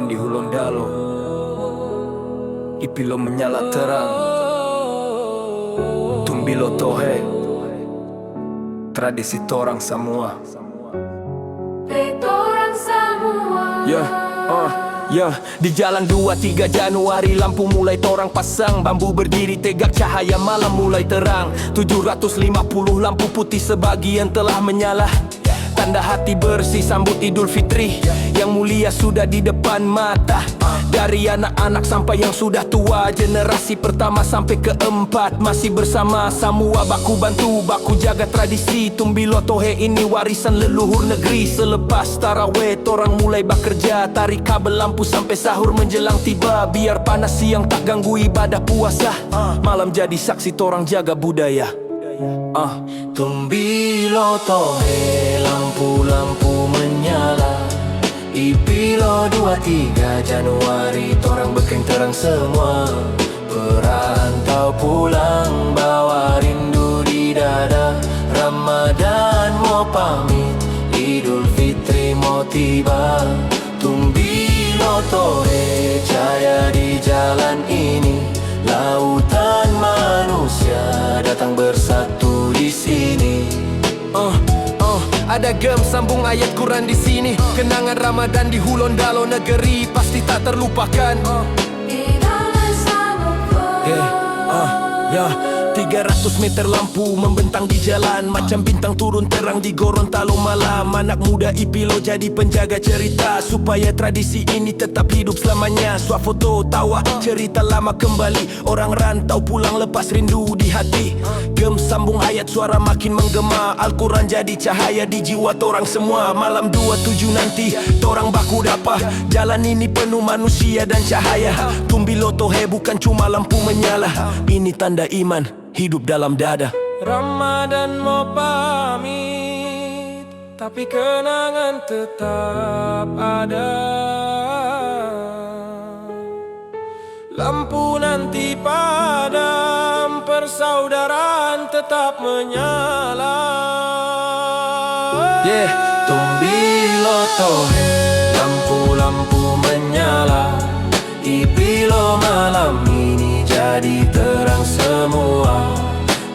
Ramadan di Hulondalo, ipilo menyala terang, tumbilo tohe, tradisi torang semua. Torang semua. Di jalan 2-3 Januari lampu mulai torang pasang, bambu berdiri tegak, cahaya malam mulai terang. 750 lampu putih sebagian telah menyala, tanda hati bersih sambut Idul Fitri yang mulia sudah di depan mata. Dari anak-anak sampai yang sudah tua, generasi pertama sampai keempat masih bersama semua, baku bantu, baku jaga tradisi. Tumbilo tohe ini warisan leluhur negeri. Selepas taraweh torang mulai bekerja, tarik kabel lampu sampai sahur menjelang tiba. Biar panas siang tak ganggu ibadah puasa, malam jadi saksi torang jaga budaya. Tumbilo tohe, lampu-lampu menyala, ipilo 2-3 Januari torang bekeng terang semua. Perantau pulang bawa rindu di dada, Ramadan mau pamit, Idul Fitri mau tiba. Tumbilo tohe, cahaya di jalan ini, lautan manusia datang bersatu di sini. Ada gem sambung ayat Quran di sini. Kenangan Ramadan di Hulondalo negeri pasti tak terlupakan. Di dalam samuk 300 meter lampu membentang di jalan, macam bintang turun terang di Gorontalo malam. Anak muda ipilo jadi penjaga cerita, supaya tradisi ini tetap hidup selamanya. Swafoto tawa cerita lama kembali, orang rantau pulang lepas rindu di hati. Gem sambung ayat suara makin menggema, Al-Quran jadi cahaya di jiwa torang semua. Malam 27 nanti torang baku dapa, jalan ini penuh manusia dan cahaya. Tumbilo tohe bukan cuma lampu menyala, ini tanda iman hidup dalam dada. Ramadan mau pamit, tapi kenangan tetap ada. Lampu nanti padam, persaudaraan tetap menyala. Tumbilo tohe, lampu-lampu menyala, ipilo malam ini jadi terang semua.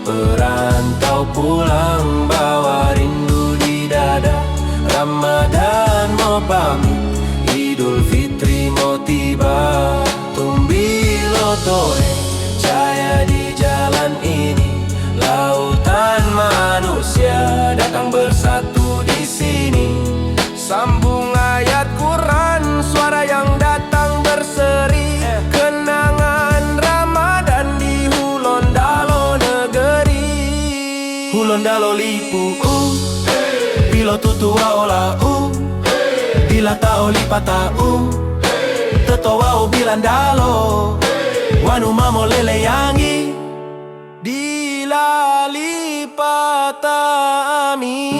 Perantau pulang bawa rindu di dada, Ramadan mau pamit, Idul Fitri mau tiba. Tumbilo tohe, cahaya di jalan ini, lautan manusia datang bersatu di sini. Sambung ayat Quran, suara yang datang berseri, kenangan Ramadan di Hulondalo negeri. Hulondalo lipu bilo tutua ola bila tao lipata tetoa bilandalo wanu mamo lele yangi dila lipata ami.